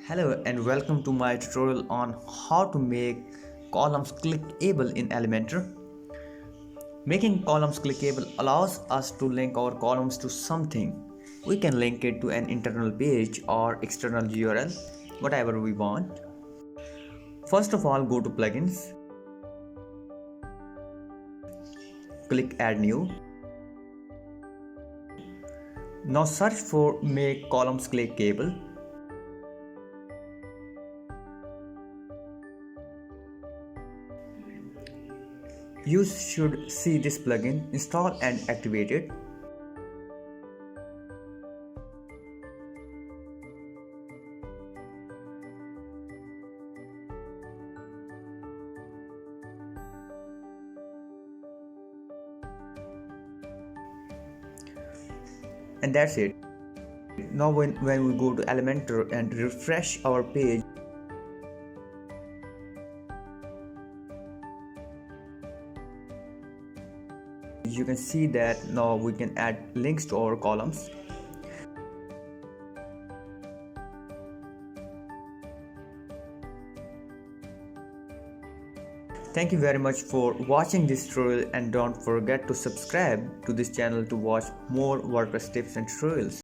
Hello and welcome to my tutorial on how to make columns clickable in Elementor. Making columns clickable allows us to link our columns to something. We can link it to an internal page or external URL, whatever we want. First of all, go to plugins, click add new. Now search for make columns clickable. You should see this plugin, install and activate it. And that's it. Now when we go to Elementor and refresh our page, you can see that now we can add links to our columns. Thank you very much for watching this tutorial, and don't forget to subscribe to this channel to watch more WordPress tips and tutorials.